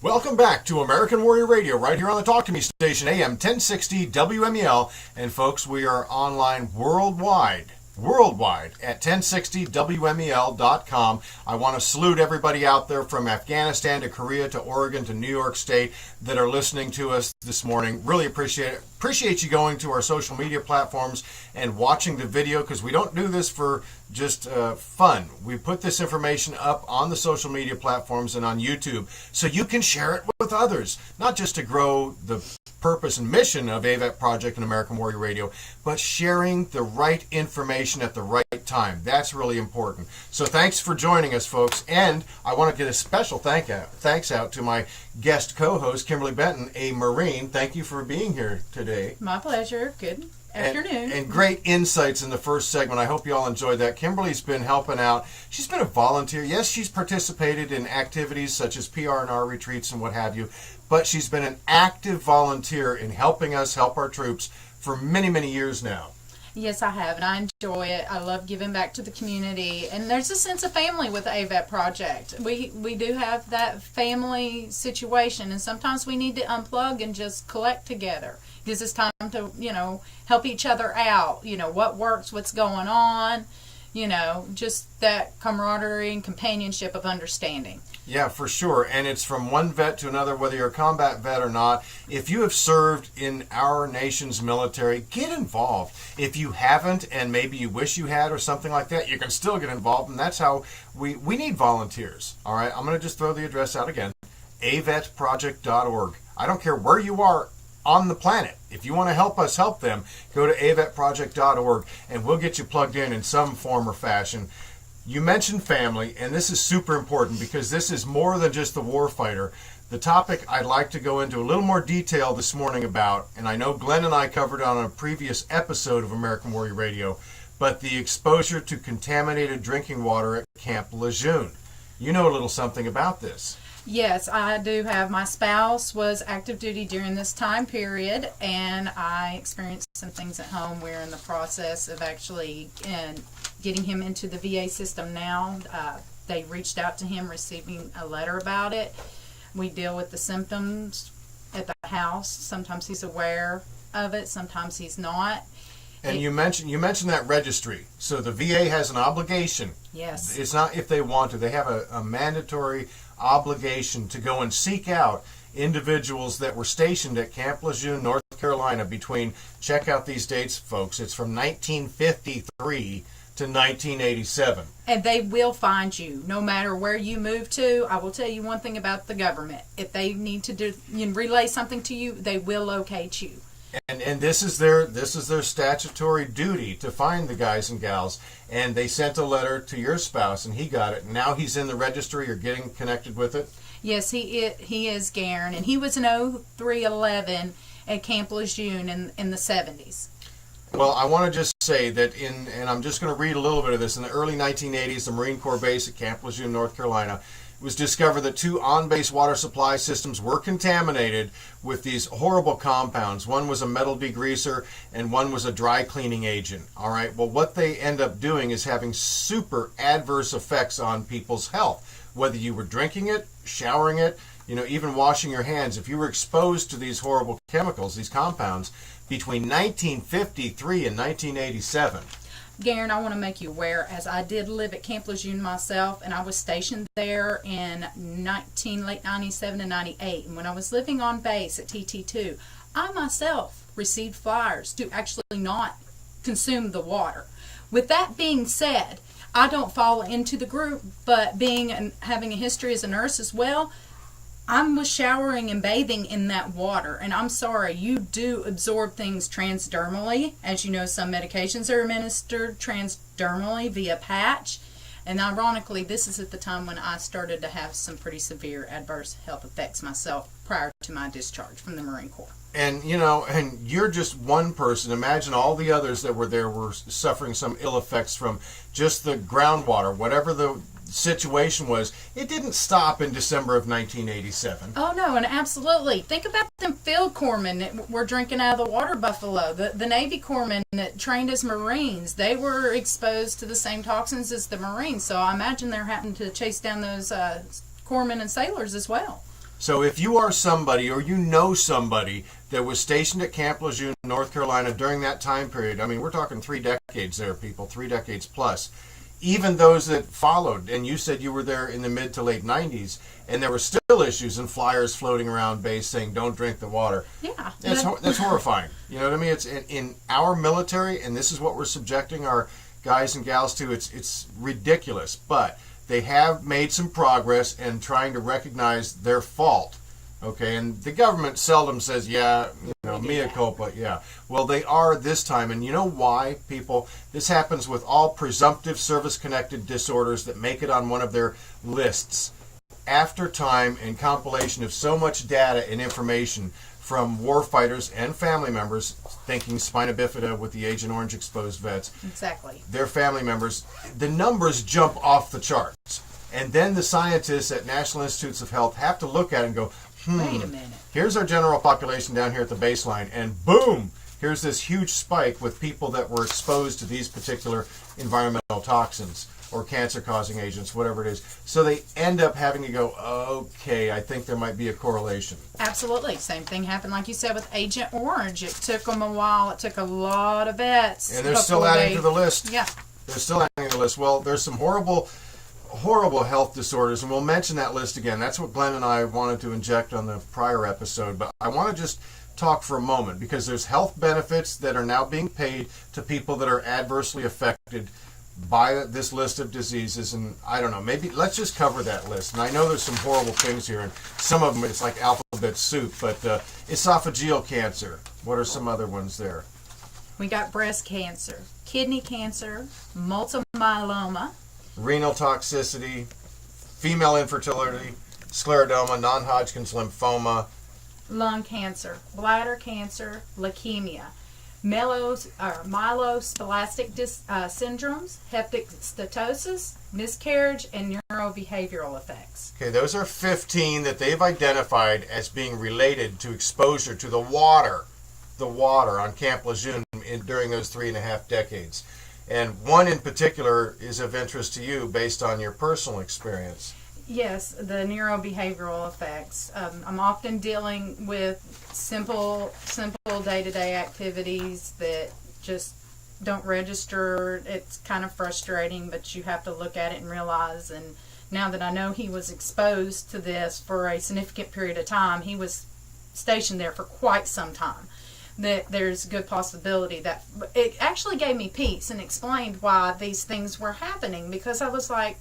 Welcome back to American Warrior Radio, right here on the Talk to Me station, AM 1060 WMEL. And folks, we are online worldwide at 1060WMEL.com. I want to salute everybody out there from Afghanistan to Korea to Oregon to New York State that are listening to us this morning. Really appreciate it. Appreciate you going to our social media platforms and watching the video, because we don't do this for just fun. We put this information up on the social media platforms and on YouTube so you can share it with others, not just to grow the purpose and mission of AVET Project and American Warrior Radio, but sharing the right information at the right time. That's really important. So thanks for joining us, folks. And I want to get a special thanks out to my guest co-host, Kimberly Benton, a Marine. Thank you for being here today. My pleasure. Good afternoon. And great insights in the first segment. I hope you all enjoyed that. Kimberly's been helping out. She's been a volunteer. Yes, she's participated in activities such as PR&R retreats and what have you, but she's been an active volunteer in helping us help our troops for many, many years now. Yes, I have, and I enjoy it. I love giving back to the community, and there's a sense of family with the AVET Project. We do have that family situation, and sometimes we need to unplug and just collect together. Gives us time to, help each other out. What works, what's going on, just that camaraderie and companionship of understanding. Yeah, for sure. And it's from one vet to another, whether you're a combat vet or not. If you have served in our nation's military, get involved. If you haven't, and maybe you wish you had or something like that, you can still get involved. And that's how we need volunteers. All right, I'm going to just throw the address out again, avetproject.org. I don't care where you are on the planet. If you want to help us help them, go to avetproject.org and we'll get you plugged in some form or fashion. You mentioned family, and this is super important because this is more than just the warfighter. The topic I'd like to go into a little more detail this morning about, and I know Glenn and I covered on a previous episode of American Warrior Radio, but the exposure to contaminated drinking water at Camp Lejeune. You know a little something about this. Yes, I do have. My spouse was active duty during this time period, and I experienced some things at home. We're in the process of actually getting him into the VA system now. They reached out to him, receiving a letter about it. We deal with the symptoms at the house. Sometimes he's aware of it, sometimes he's not. And you mentioned that registry. So the VA has an obligation. Yes. It's not if they want to. They have a mandatory obligation to go and seek out individuals that were stationed at Camp Lejeune, North Carolina between, check out these dates, folks, it's from 1953 to 1987. And they will find you, no matter where you move to. I will tell you one thing about the government. If they need to relay something to you, they will locate you. And this is their statutory duty to find the guys and gals. And they sent a letter to your spouse, and he got it. Now he's in the registry or getting connected with it. Yes, he is, Garen, and he was an 0311 at Camp Lejeune in the 70s. Well, I want to just say that and I'm just going to read a little bit of this. In the early 1980s, the Marine Corps base at Camp Lejeune, North Carolina, it was discovered that 2 on-base water supply systems were contaminated with these horrible compounds. One was a metal degreaser and one was a dry cleaning agent. All right. Well, what they end up doing is having super adverse effects on people's health. Whether you were drinking it, showering it, even washing your hands, if you were exposed to these horrible chemicals, these compounds, between 1953 and 1987. Garen, I want to make you aware, as I did live at Camp Lejeune myself, and I was stationed there in late 97 and 98. And when I was living on base at TT2, I myself received flyers to actually not consume the water. With that being said, I don't fall into the group, but having a history as a nurse as well, I was showering and bathing in that water, and I'm sorry, you do absorb things transdermally. As you know, some medications are administered transdermally via patch, and ironically, this is at the time when I started to have some pretty severe adverse health effects myself prior to my discharge from the Marine Corps. And, and you're just one person. Imagine all the others that were there were suffering some ill effects from just the groundwater, whatever the situation was. It didn't stop in December of 1987. Oh no, and absolutely. Think about them field corpsmen that were drinking out of the water buffalo. The Navy corpsmen that trained as Marines, they were exposed to the same toxins as the Marines. So I imagine they're having to chase down those corpsmen and sailors as well. So if you are somebody or you know somebody that was stationed at Camp Lejeune, North Carolina during that time period, I mean, we're talking 3 decades there, people, 3 decades plus. Even those that followed, and you said you were there in the mid to late 90s, and there were still issues and flyers floating around base saying, don't drink the water. Yeah. That's horrifying. You know what I mean? It's in our military, and this is what we're subjecting our guys and gals to. It's ridiculous, but they have made some progress in trying to recognize their fault. Okay, and the government seldom says, yeah, mea culpa, yeah. Well, they are this time, and you know why, people? This happens with all presumptive service-connected disorders that make it on one of their lists. After time and compilation of so much data and information from warfighters and family members, thinking spina bifida with the Agent Orange exposed vets. Exactly. Their family members, the numbers jump off the charts. And then the scientists at National Institutes of Health have to look at it and go, wait a minute. Here's our general population down here at the baseline, and boom, here's this huge spike with people that were exposed to these particular environmental toxins or cancer-causing agents, whatever it is. So they end up having to go, okay, I think there might be a correlation. Absolutely. Same thing happened, like you said, with Agent Orange. It took them a while. It took a lot of vets. And they're still adding to the list. Yeah. They're still adding to the list. Well, there's some horrible health disorders, and we'll mention that list again. That's what Glenn and I wanted to inject on the prior episode, but I want to just talk for a moment because there's health benefits that are now being paid to people that are adversely affected by this list of diseases, and I don't know, maybe let's just cover that list. And I know there's some horrible things here, and some of them it's like alphabet soup, but esophageal cancer. What are some other ones there? We got breast cancer, kidney cancer, multiple myeloma, renal toxicity, female infertility, scleroderma, non-Hodgkin's lymphoma, lung cancer, bladder cancer, leukemia, myelodysplastic syndromes, hepatic steatosis, miscarriage, and neurobehavioral effects. Okay, those are 15 that they've identified as being related to exposure to the water on Camp Lejeune during those 3.5 decades. And one in particular is of interest to you based on your personal experience. Yes, the neurobehavioral effects. I'm often dealing with simple day-to-day activities that just don't register. It's kind of frustrating, but you have to look at it and realize, and now that I know he was exposed to this for a significant period of time, he was stationed there for quite some time, that there's a good possibility that it actually gave me peace and explained why these things were happening, because I was like,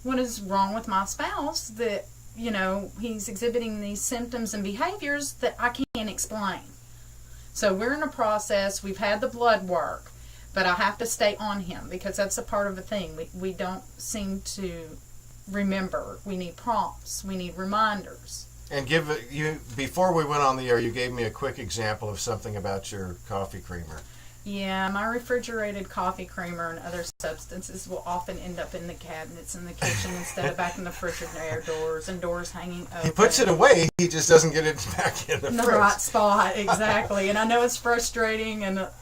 what is wrong with my spouse that, he's exhibiting these symptoms and behaviors that I can't explain. So we're in a process. We've had the blood work, but I have to stay on him because that's a part of the thing. We don't seem to remember. We need prompts. We need reminders. And before we went on the air, you gave me a quick example of something about your coffee creamer. Yeah, my refrigerated coffee creamer and other substances will often end up in the cabinets in the kitchen instead of back in the refrigerator doors and doors hanging open. He puts it away, he just doesn't get it back in the fridge. Right spot, exactly. And I know it's frustrating and a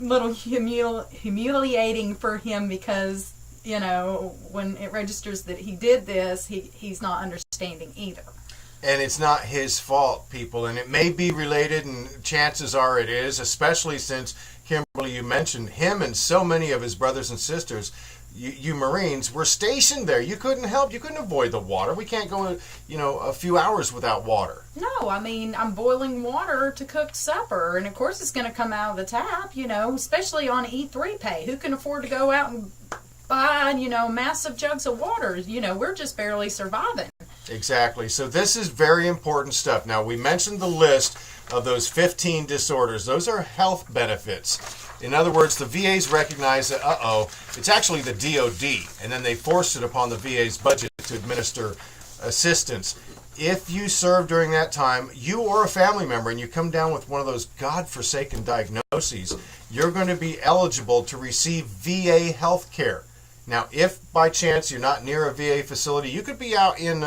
little humiliating for him because, when it registers that he did this, he's not understanding either. And it's not his fault, people, and it may be related, and chances are it is, especially since, Kimberly, you mentioned him and so many of his brothers and sisters, you Marines, were stationed there. You couldn't help. You couldn't avoid the water. We can't go, a few hours without water. No, I mean, I'm boiling water to cook supper, and of course it's going to come out of the tap, especially on E3 pay. Who can afford to go out and buy, massive jugs of water? We're just barely surviving. Exactly. So this is very important stuff. Now, we mentioned the list of those 15 disorders. Those are health benefits. In other words, the VA's recognize that, it's actually the DOD, and then they forced it upon the VA's budget to administer assistance. If you serve during that time, you or a family member, and you come down with one of those godforsaken diagnoses, you're going to be eligible to receive VA health care. Now, if by chance you're not near a VA facility, you could be out in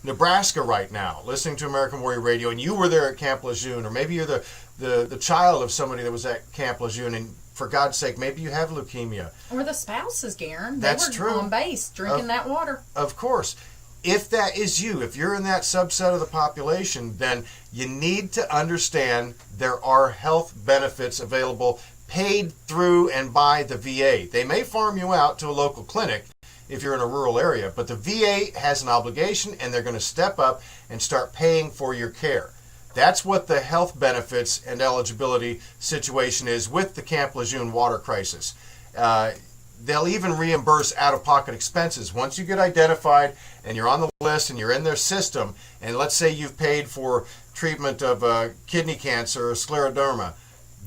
Nebraska right now listening to American Warrior Radio, and you were there at Camp Lejeune, or maybe you're the child of somebody that was at Camp Lejeune, and for God's sake, maybe you have leukemia. Or the spouses, Garen. That's they were true. On base drinking that water. Of course. If that is you, if you're in that subset of the population, then you need to understand there are health benefits available paid through and by the VA. They may farm you out to a local clinic if you're in a rural area, but the VA has an obligation and they're going to step up and start paying for your care. That's what the health benefits and eligibility situation is with the Camp Lejeune water crisis. They'll even reimburse out-of-pocket expenses. Once you get identified and you're on the list and you're in their system, and let's say you've paid for treatment of kidney cancer or scleroderma,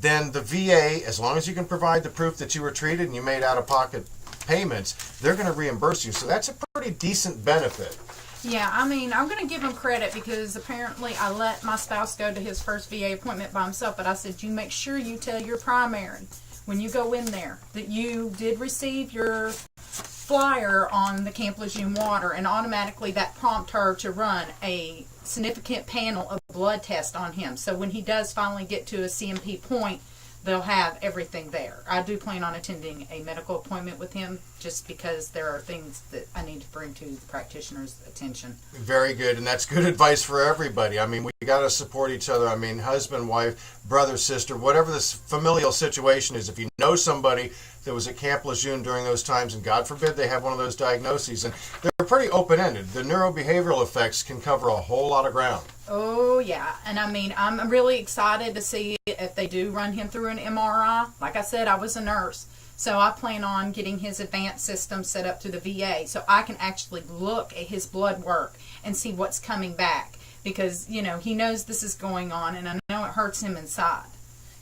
then the VA, as long as you can provide the proof that you were treated and you made out-of-pocket payments, they're going to reimburse you. So that's a pretty decent benefit. Yeah, I mean, I'm going to give him credit because apparently I let my spouse go to his first VA appointment by himself, but I said, you make sure you tell your primary when you go in there that you did receive your flyer on the Camp Lejeune water, and automatically that prompt her to run a significant panel of blood tests on him. So when he does finally get to a CMP point, they'll have everything there. I do plan on attending a medical appointment with him just because there are things that I need to bring to the practitioner's attention. Very good, and that's good advice for everybody. I mean, we got to support each other. I mean, husband, wife, brother, sister, whatever this familial situation is. If you know somebody that was at Camp Lejeune during those times, and God forbid they have one of those diagnoses, and they're pretty open-ended. The neurobehavioral effects can cover a whole lot of ground. Oh, yeah. And I mean, I'm really excited to see if they do run him through an MRI. Like I said, I was a nurse. So I plan on getting his advanced system set up through the VA so I can actually look at his blood work and see what's coming back. Because, you know, he knows this is going on, and I know it hurts him inside.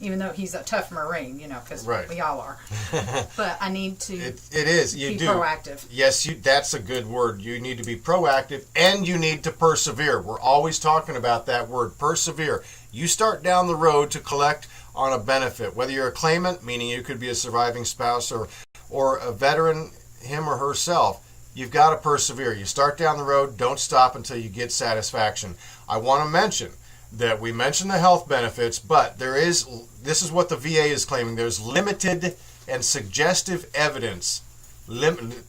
Even though he's a tough Marine, you know, because we all are. But I need to it is. You be do. Proactive. Yes, that's a good word. You need to be proactive, and you need to persevere. We're always talking about that word, persevere. You start down the road to collect on a benefit, whether you're a claimant, meaning you could be a surviving spouse, or a veteran, him or herself. You've got to persevere. You start down the road, don't stop until you get satisfaction. I want to mention that we mentioned the health benefits, but this is what the VA is claiming. There's limited and suggestive evidence.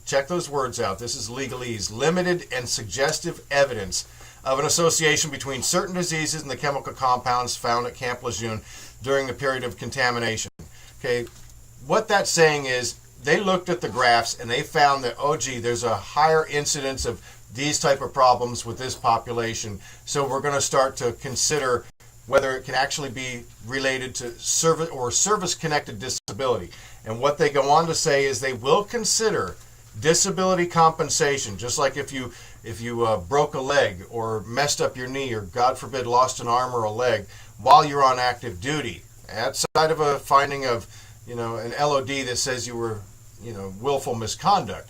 Check those words out. This is legalese. Limited and suggestive evidence of an association between certain diseases and the chemical compounds found at Camp Lejeune during the period of contamination. Okay, what that's saying is they looked at the graphs and they found that, oh gee, there's a higher incidence of these type of problems with this population. So we're going to start to consider whether it can actually be related to service or service-connected disability. And what they go on to say is they will consider disability compensation, just like if you broke a leg or messed up your knee or, God forbid, lost an arm or a leg while you're on active duty. Outside of a finding of, an LOD that says you were, willful misconduct.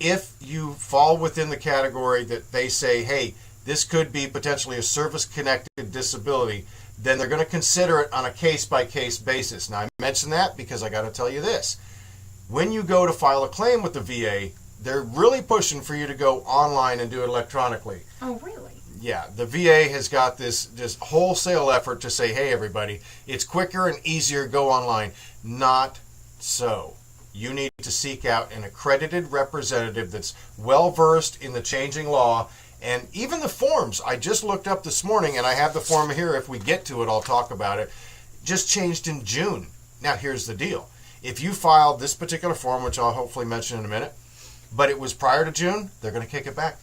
If you fall within the category that they say, hey, this could be potentially a service-connected disability, then they're going to consider it on a case-by-case basis. Now, I mention that because I got to tell you this. When you go to file a claim with the VA, they're really pushing for you to go online and do it electronically. Oh, really? Yeah, the VA has got this wholesale effort to say, hey, everybody, it's quicker and easier, go online. Not so. You need to seek out an accredited representative that's well-versed in the changing law. And even the forms, I just looked up this morning, and I have the form here. If we get to it, I'll talk about it. Just changed in June. Now, here's the deal. If you filed this particular form, which I'll hopefully mention in a minute, but it was prior to June, they're going to kick it back.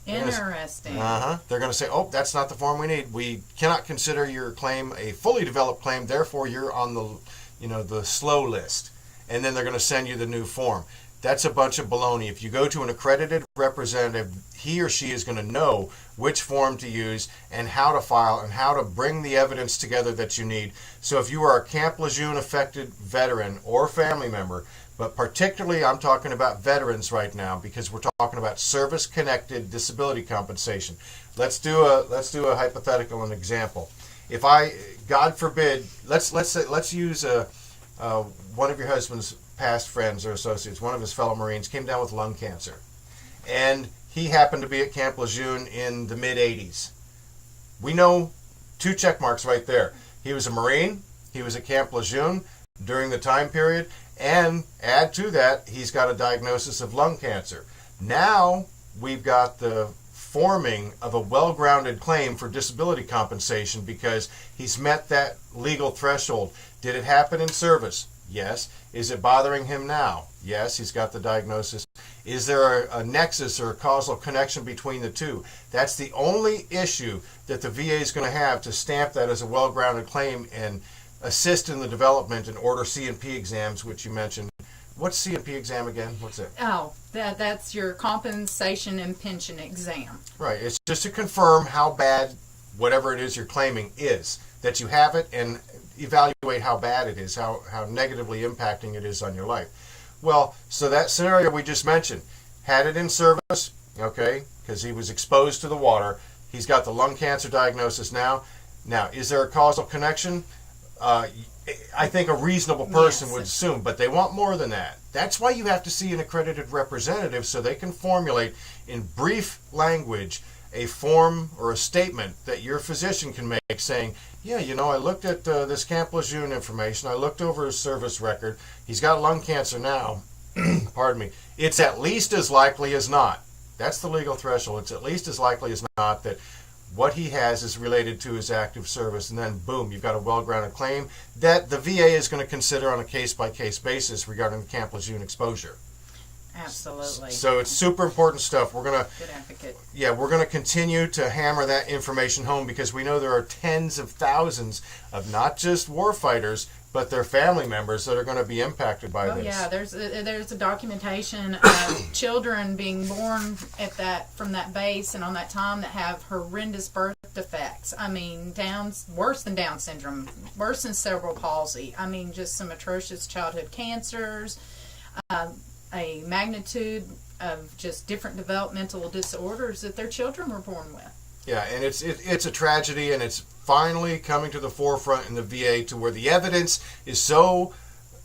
Interesting. They're going to say, oh, that's not the form we need. We cannot consider your claim a fully developed claim. Therefore, you're on the slow list. And then they're going to send you the new form. That's a bunch of baloney. If you go to an accredited representative, he or she is going to know which form to use and how to file and how to bring the evidence together that you need. So if you are a Camp Lejeune affected veteran or family member, but particularly I'm talking about veterans right now because we're talking about service-connected disability compensation. Let's do a hypothetical, an example. If God forbid, let's use one of your husband's past friends or associates, one of his fellow Marines, came down with lung cancer. And he happened to be at Camp Lejeune in the mid-'80s. We know 2 check marks right there. He was a Marine, he was at Camp Lejeune during the time period, and add to that, he's got a diagnosis of lung cancer. Now, we've got the forming of a well-grounded claim for disability compensation because he's met that legal threshold. Did it happen in service? Yes. Is it bothering him now? Yes, he's got the diagnosis. Is there a nexus or a causal connection between the two? That's the only issue that the VA is going to have to stamp that as a well-grounded claim and assist in the development and order C&P exams, which you mentioned. What's C&P exam again? What's it? Oh, that's your compensation and pension exam. Right. It's just to confirm how bad whatever it is you're claiming is, that you have it, and evaluate how bad it is, how negatively impacting it is on your life. Well, so that scenario we just mentioned, had it in service, okay, because he was exposed to the water. He's got the lung cancer diagnosis now. Now, is there a causal connection? I think a reasonable person would assume, but they want more than that. That's why you have to see an accredited representative so they can formulate in brief language a form or a statement that your physician can make saying, yeah, you know, I looked at this Camp Lejeune information. I looked over his service record. He's got lung cancer now. Pardon me. It's at least as likely as not. That's the legal threshold. It's at least as likely as not that what he has is related to his active service, and then boom, you've got a well-grounded claim that the VA is going to consider on a case-by-case basis regarding the Camp Lejeune exposure. Absolutely. So it's super important stuff. We're gonna Good advocate. Yeah, we're gonna continue to hammer that information home because we know there are tens of thousands of not just warfighters, but their family members that are going to be impacted by this. Yeah, there's a documentation of children being born from that base and on that time that have horrendous birth defects. I mean, worse than Down syndrome, worse than cerebral palsy. I mean, just some atrocious childhood cancers, a magnitude of just different developmental disorders that their children were born with. Yeah, and it's a tragedy, and it's finally coming to the forefront in the VA to where the evidence is so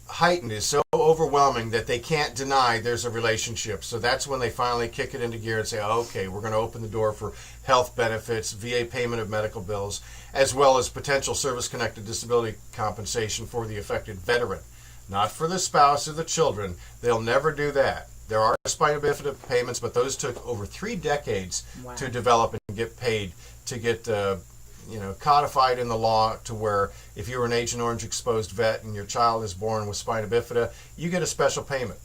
heightened, is so overwhelming that they can't deny there's a relationship. So that's when they finally kick it into gear and say, okay, we're going to open the door for health benefits, VA payment of medical bills, as well as potential service-connected disability compensation for the affected veteran. Not for the spouse or the children. They'll never do that. There are spina bifida payments, but those took over 3 decades to develop and get paid, to get codified in the law to where if you're an Agent Orange exposed vet and your child is born with spina bifida, you get a special payment.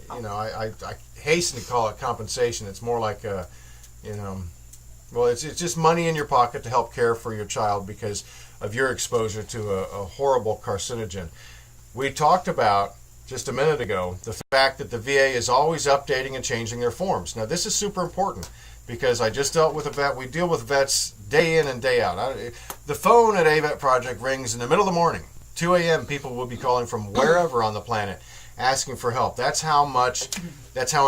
I hasten to call it compensation. It's more like it's just money in your pocket to help care for your child because of your exposure to a horrible carcinogen. We talked about just a minute ago the fact that the VA is always updating and changing their forms. Now, this is super important because I just dealt with a vet. We deal with vets day in and day out. The phone at AVET Project rings in the middle of the morning. 2 a.m. people will be calling from wherever on the planet asking for help. That's how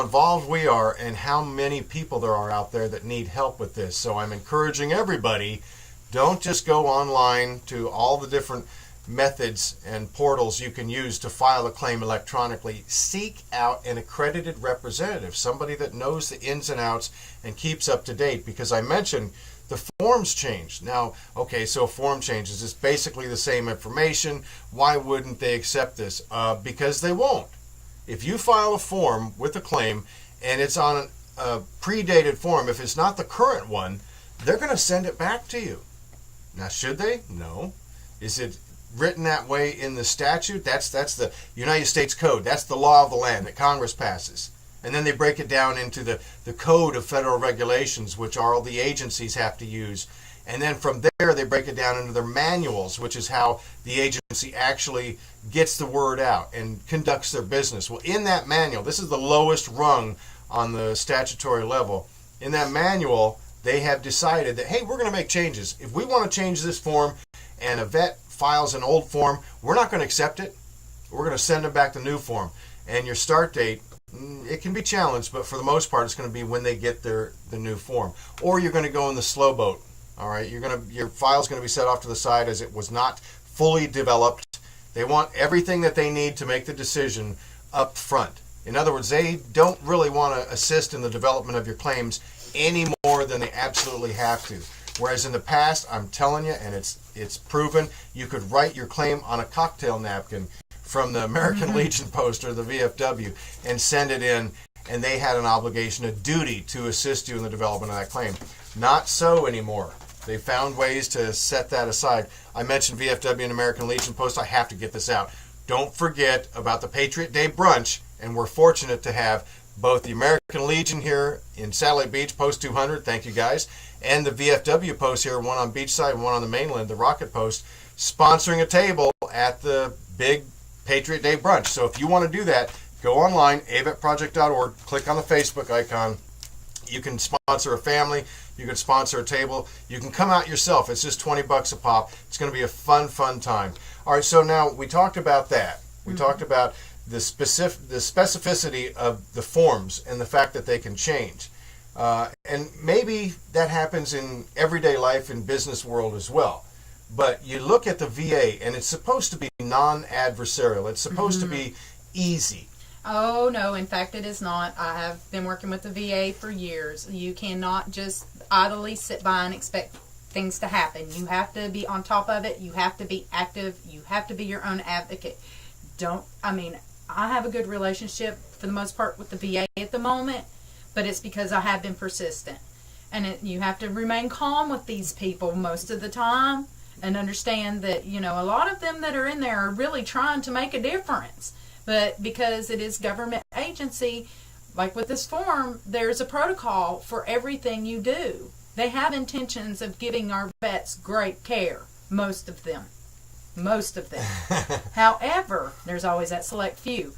involved we are and how many people there are out there that need help with this. So I'm encouraging everybody, don't just go online to all the different methods and portals you can use to file a claim electronically. Seek out an accredited representative, somebody that knows the ins and outs and keeps up to date, because I mentioned the forms changed. Now, okay, so form changes. It's basically the same information. Why wouldn't they accept this? Because they won't. If you file a form with a claim and it's on a predated form, if it's not the current one, they're going to send it back to you. Now, should they? No. Is it written that way in the statute? That's the United States Code. That's the law of the land that Congress passes. And then they break it down into the Code of Federal Regulations, which all the agencies have to use. And then from there, they break it down into their manuals, which is how the agency actually gets the word out and conducts their business. Well, in that manual, this is the lowest rung on the statutory level. In that manual, they have decided that, hey, we're going to make changes. If we want to change this form and a vet files an old form, we're not going to accept it. We're going to send them back the new form. And your start date, it can be challenged, but for the most part, it's going to be when they get the new form. Or you're going to go in the slow boat. All right, your file's going to be set off to the side as it was not fully developed. They want everything that they need to make the decision up front. In other words, they don't really want to assist in the development of your claims any more than they absolutely have to. Whereas in the past, I'm telling you, and it's proven, you could write your claim on a cocktail napkin from the American Legion poster, the VFW, and send it in, and they had an obligation, a duty to assist you in the development of that claim. Not so anymore. They found ways to set that aside. I mentioned VFW and American Legion Post. I have to get this out. Don't forget about the Patriot Day brunch, and we're fortunate to have both the American Legion here in Satellite Beach, Post 200, thank you guys, and the VFW Post here, one on Beachside and one on the mainland, the Rocket Post, sponsoring a table at the big Patriot Day brunch. So if you want to do that, go online, avetproject.org, click on the Facebook icon. You can sponsor a family, you can sponsor a table, you can come out yourself. It's just $20 a pop. It's going to be a fun time. All right, so now we talked about that. We talked about the specificity of the forms and the fact that they can change. And maybe that happens in everyday life in business world as well. But you look at the VA, and it's supposed to be non-adversarial. It's supposed to be easy. Oh, no. In fact, it is not. I have been working with the VA for years. You cannot just idly sit by and expect things to happen. You have to be on top of it. You have to be active. You have to be your own advocate. I have a good relationship for the most part with the VA at the moment, but it's because I have been persistent. And you have to remain calm with these people most of the time and understand that, a lot of them that are in there are really trying to make a difference. But because it is government agency, like with this form, there's a protocol for everything you do. They have intentions of giving our vets great care, most of them. However, there's always that select few.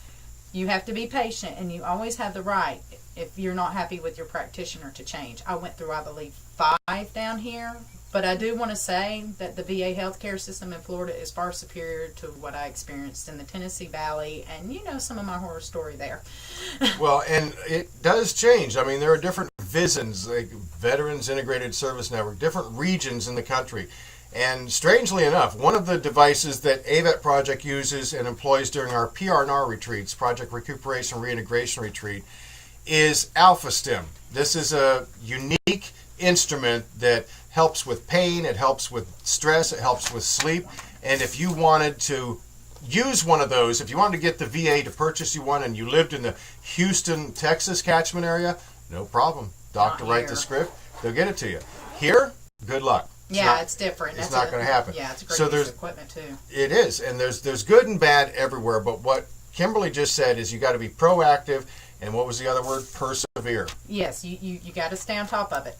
You have to be patient, and you always have the right, if you're not happy with your practitioner, to change. I went through, I believe, 5 down here. But I do want to say that the VA healthcare system in Florida is far superior to what I experienced in the Tennessee Valley, and some of my horror story there. Well, and it does change. There are different VISNs, like Veterans Integrated Service Network, different regions in the country. And strangely enough, one of the devices that AVET Project uses and employs during our PRNR retreats, Project Recuperation Reintegration Retreat, is AlphaStim. This is a unique instrument that helps with pain, it helps with stress, it helps with sleep. And if you wanted to use one of those, if you wanted to get the VA to purchase you one and you lived in the Houston, Texas catchment area, no problem. Doctor write the script, they'll get it to you. Here, good luck. It's different. It's not going to happen. Yeah, it's a great piece of equipment too. It is, and there's good and bad everywhere, but what Kimberly just said is you got to be proactive, and what was the other word? Persevere. Yes, you got to stay on top of it.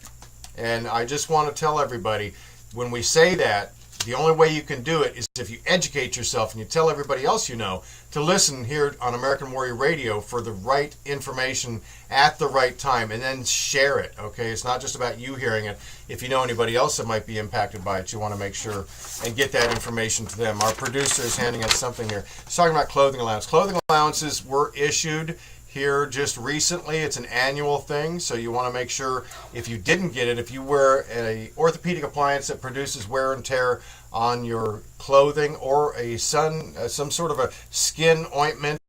And I just want to tell everybody, when we say that, the only way you can do it is if you educate yourself and you tell everybody else you know to listen here on American Warrior Radio for the right information at the right time, and then share it, okay? It's not just about you hearing it. If you know anybody else that might be impacted by it, you want to make sure and get that information to them. Our producer is handing us something here. He's talking about clothing allowance. Clothing allowances were issued here just recently. It's an annual thing, so you want to make sure if you didn't get it, if you wear an orthopedic appliance that produces wear and tear on your clothing, or some sort of a skin ointment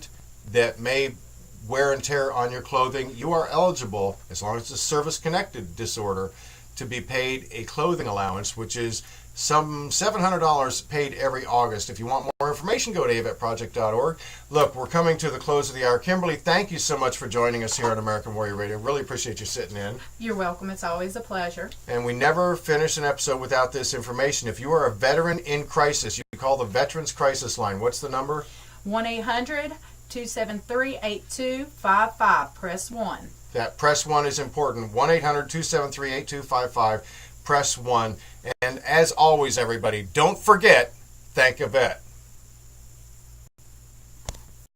that may wear and tear on your clothing, you are eligible, as long as it's a service-connected disorder, to be paid a clothing allowance, which is some $700 paid every August. If you want more information, go to avetproject.org. Look, we're coming to the close of the hour. Kimberly, thank you so much for joining us here on American Warrior Radio. Really appreciate you sitting in. You're welcome. It's always a pleasure. And we never finish an episode without this information. If you are a veteran in crisis, you call the Veterans Crisis Line. What's the number? 1-800-273-8255. Press 1. That press 1 is important. 1-800-273-8255. Press 1. And as always, everybody, don't forget, thank a vet.